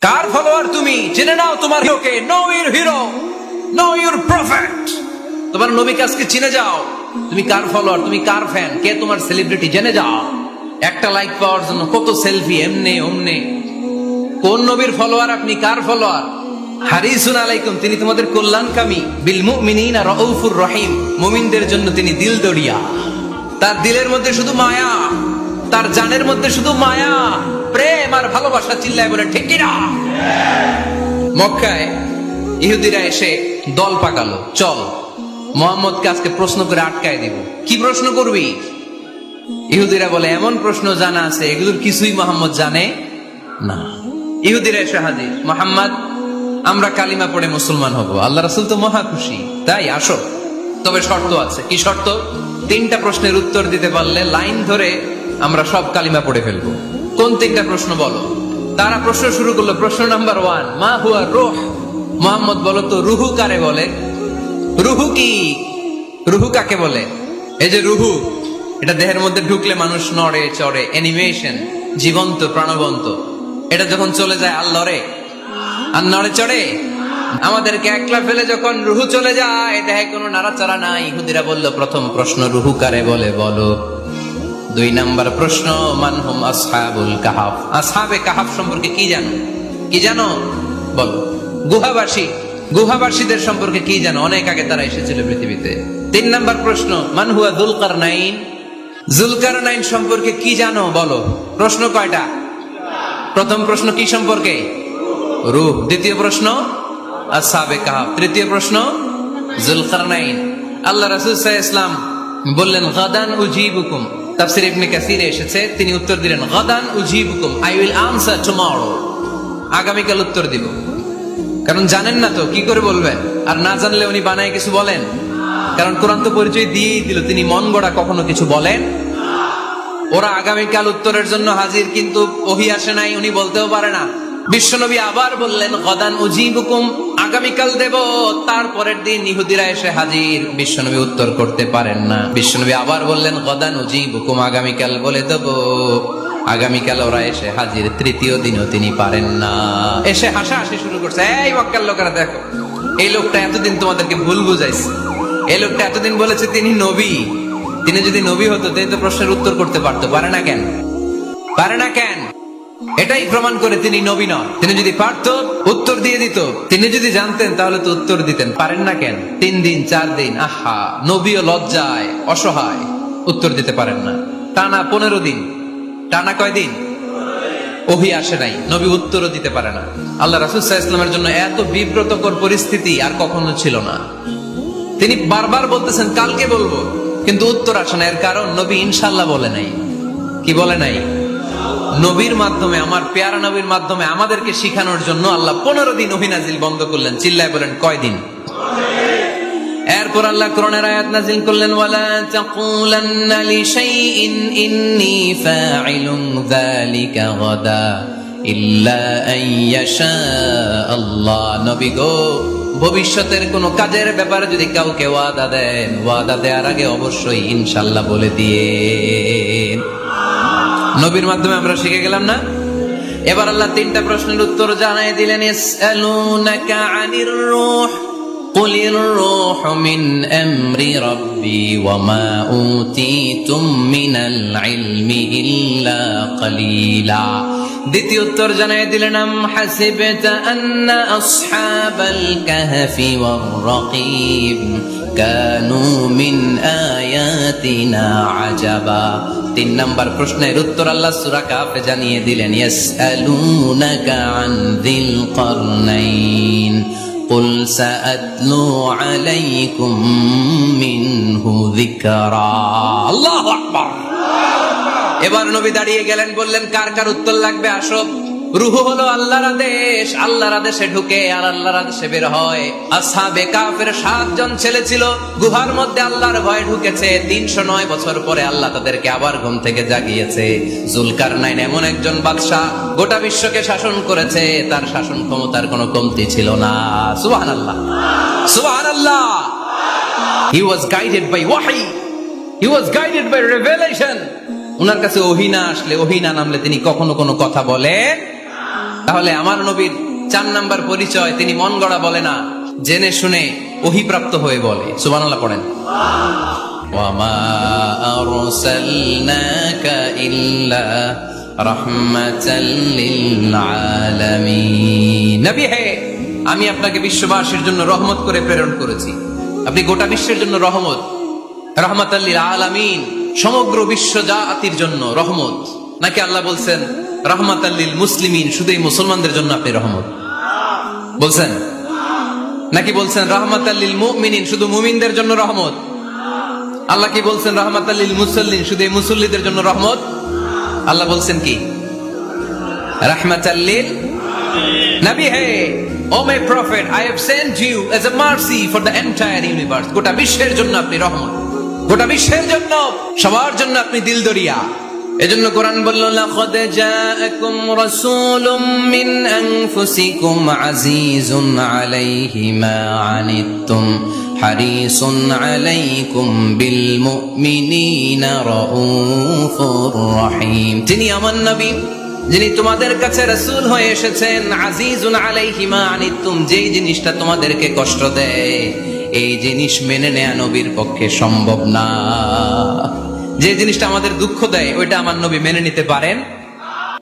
কার follower তুমি? জেনে নাও তোমার হিরোকে। Know your hero, know your prophet. তোমার নবীকে আজকে চিনে যাও। তুমি কার ফলোয়ার, তুমি কার ফ্যান, কে তোমার সেলিব্রিটি জেনে যাও। একটা লাইক পাওয়ার জন্য কত সেলফি, এমনে ওমনে। কোন নবীর ফলোয়ার আপনি, কার ফলোয়ার? হারিসুন আলাইকুম, তিনি তোমাদের কল্যাণকামী। বিল মুমিনিনা রাউফুর রহিম, মুমিনদের জন্য তিনি দিল দরিয়া। তার দিলের মধ্যে শুধু মায়া, তার জানের মধ্যে শুধু মায়া, প্রেম আর ভালোবাসা। চিল্লায় বলে ঠিক কিনা? মক্কায় ইহুদিরা এসে দল পাকালো, চল মুহাম্মদকে আজকে প্রশ্ন করে আটকায় দিব। কি প্রশ্ন করবি? ইহুদিরা বলে এমন প্রশ্ন জানা আছে এগুলোর কিছুই মুহাম্মদ জানে না। ইহুদিরা এসে হাজির, মুহাম্মদ আমরা কালিমা পড়ে মুসলমান হব। আল্লাহ রাসূল তো মহা খুশি, তাই আসো, তবে শর্ত আছে। কি শর্ত? 3টা প্রশ্নের উত্তর দিতে পারলে লাইন ধরে আমরা সব কালিমা পড়ে ফেলবো। কোন 3টা প্রশ্ন বলো? তারা প্রশ্ন শুরু করলো। প্রশ্ন নাম্বার 1, মা হুয়া রূহ। মুহাম্মদ বলো তো রুহু কারে বলে? রুহু কি? রুহু কাকে বলে? এই যে রুহু, এটা দেহের মধ্যে ঢুকলে মানুষ নড়ে চড়ে, অ্যানিমেশন, জীবন্ত প্রাণবন্ত। এটা যখন চলে যায় আর লড়ে আর নড়ে চড়ে। আমাদেরকে একলা ফেলে যখন রুহু চলে যায় দেহে কোনো নাড়াচাড়া নাই। ইহুদিরা বলল প্রথম প্রশ্ন রুহু কারে বলে বলো। 2 নাম্বার প্রশ্ন মানহুম আসহাবুল কাহাফ। আসহাবে কাহাফ সম্পর্কে কি জানো? কি জানো বলো। গুহাবাসী, গুহাবাসীদের সম্পর্কে কি জানো? অনেক আগে তারা এসেছিল পৃথিবীতে। 3 নাম্বার প্রশ্ন মান হুয়া যুলকারনাইন। যুলকারনাইন সম্পর্কে কি জানো বলো। প্রশ্ন কয়টা? প্রথম প্রশ্ন কি সম্পর্কে? রূহ। দ্বিতীয় প্রশ্ন আসহাবে কাহাফ। তৃতীয় প্রশ্ন যুলকারনাইন। আল্লাহ রাসূল সাল্লাল্লাহু আলাইহি ওয়াসাল্লাম বললেন গাদান উজিবুকুম। তাফসীর ইবনে কাসিরে এসেছে, তিনি উত্তর দিলেন গাদান উজিবুকুম, আই উইল আনসার টুমরো। আগামীকাল উত্তর দিব। কারণ জানেন না তো কি করে বলবেন, আর না জানলে উনি বানায় কিছু বলেন? কারণ কোরআন তো পরিচয় দিয়েই দিল, তিনি মন গড়া কখনো কিছু বলেন। ওরা আগামীকাল উত্তরের জন্য হাজির, কিন্তু ওহী আসে নাই, উনি বলতেও পারে না। বিশ্বনবী আবার বললেন গদান উজিবুকুম, আগামীকাল দেব। তারপরের দিন ইহুদিরা এসে হাজির, বিশ্বনবী উত্তর করতে পারেন না। বিশ্বনবী আবার বললেন গদান উজিবুকুম, আগামীকাল বলে দেব। আগামীকাল ওরা এসে হাজির, তৃতীয় দিনও তিনি পারেন না। এসে হাসাহাসি শুরু করছে, এই মক্কার লোকেরা দেখো, এই লোকটা এতদিন তোমাদেরকে ভুল বুঝাইছে। এই লোকটা এতদিন বলেছে তিনি নবী। তিনি যদি নবী হতো তিনি তো প্রশ্নের উত্তর করতে পারতো, পারে না কেন? পারে না কেন? এটাই প্রমাণ করে তিনি নবী নন। তিনি যদি পারতো উত্তর দিয়ে দিত। তিনি যদি জানতেন তাহলে তো উত্তর দিতেন। পারেন না কেন? 3 দিন 4 দিন, আহা, নবীও লজ্জায় অসহায়, উত্তর দিতে পারেন না। টানা 15 দিন। টানা কয়দিন? ওহী আসে নাই, নবী উত্তরও দিতে পারে না। আল্লাহ রাসূল সাল্লাল্লাহু আলাইহি ওয়াসাল্লামের জন্য এত বিব্রতকর পরিস্থিতি আর কখনো ছিল না। তিনি বারবার বলতেছেন কালকে বলবো, কিন্তু উত্তর আসে না। এর কারণ নবী ইনশাআল্লাহ বলে নাই। কি বলে নাই? নবীর মাধ্যমে, আমার পেয়ারা নবীর মাধ্যমে আমাদেরকে শিখানোর জন্য আল্লাহ 15 দিন ওহী নাজিল বন্ধ করলেন। চিল্লায় বলেন কয়দিন? এরপর আল্লাহ কোরআনের আয়াত নাজিল করলেন ওয়ালা তাকুলান্না লিশাইইন ইন্নী ফাইলুন যালিকা গাদা ইল্লা আইয়াশা আল্লাহ। নবী গো, ভবিষ্যতের কোন কাজের ব্যাপারে যদি কাউকে ওয়াদা দেন, ওয়াদা দেওয়ার আগে অবশ্যই ইনশাআল্লাহ বলে দিয়ে। নবীর মাধ্যমে আমরা শিখে গেলাম না? এবার আল্লাহ 3টা প্রশ্নের উত্তর জানাই দিলেন। ইয়াসআলুনাকা আনির রূহ কুলির রূহু মিন আমরি রাব্বি ওয়া মা উতীতুম মিনাল ইলমি ইল্লা কালিলা। দ্বিতীয় উত্তর জানাই দিলেন আম হাসিবতা আন্না আসহাবাল কাহফি ওয়ার রাকিব কানু মিন আয়াতিনা আজাবা। 3 নাম্বার প্রশ্নের উত্তর আল্লাহ সূরা কাহফে জানিয়ে দিলেন ইয়াসআলুনাকা আন যিল কারনাইন কুল সাআতলু আলাইকুম মিনহু যিকরা। আল্লাহু আকবার। এবার নবী দাঁড়িয়ে গেলেন, বললেন কার কার উত্তর লাগবে আসো। রূহ হলো আল্লাহর আদেশ, আল্লাহর আদেশে ঢুকে আর আল্লাহর আদেশে বের হয়। আসহাবে কাফের 7 জন ছেলে ছিল, গুহার মধ্যে আল্লাহর ভয়ে ঢুকেছে। 309 বছর পরে আল্লাহ তাদেরকে আবার ঘুম থেকে জাগিয়েছে। জুলকারনাইন এমন একজন বাদশা, গোটা বিশ্বকে শাসন করেছে, তার শাসন ক্ষমতার কোনো কমতি ছিল না। সুবহানাল্লাহ, সুবহানাল্লাহ। He was guided by wahy, he was guided by revelation. উনার কাছে ওহী না আসলে, ওহী না নামলে তিনি কখনো কোনো কথা বলেন তাহলে আমার নবীর 4 নাম্বার পরিচয়, তিনি মন গড়া বলে না, জেনে শুনে ওহীপ্রাপ্ত হয়ে বলে। সুবহানাল্লাহ পড়েন। ওয়ামা আরসালনাকা ইল্লা রাহমাতাল লিল আলামিন। নবী হে, আমি আপনাকে বিশ্ববাসীর জন্য রহমত করে প্রেরণ করেছি। আপনি গোটা বিশ্বের জন্য রহমত, রাহমাতাল লিল আলামিন, সমগ্র বিশ্ব জাতির জন্য রহমত। নাকি আল্লাহ বলছেন রাহমাতাল লিল মুসলিমিন, শুধু এই মুসলমানদের জন্য আপনি রহমত বলছেন? নাকি বলছেন রাহমাতাল লিল মুমিনিন, শুধু মুমিনদের জন্য রহমত? আল্লাহ কি বলছেন রাহমাতাল লিল মুসাল্লিন, শুধু এই মুসল্লিদের জন্য রহমত? আল্লাহ বলছেন কি রাহমাতাল লিল নবী হে, O my prophet, I have sent you as a mercy for the entire universe. গোটা বিশ্বের জন্য আপনি রহমত, গোটা বিশ্বের জন্য, সবার জন্য আপনি দিলদরিয়া। এজন্য কোরআন বলল লাকাদ জাআকুম রাসূলুম মিন আনফুসিকুম আজিজুন আলাইহি মা আনিতুম হারিসুন আলাইকুম বিল মুমিনিনা রাউফুর রহিম। তিনি আমার নবী, যিনি তোমাদের কাছে রাসূল হয়ে এসেছেন। আজিজুন আলাইহি মা আনিতুম, যেই জিনিসটা তোমাদেরকে কষ্ট দেয় এই জিনিস মেনে নেয়া নবীর পক্ষে সম্ভব না। যে জিনিসটা আমাদের দুঃখ দেয় ওইটা আমার নবী মেনে নিতে পারেন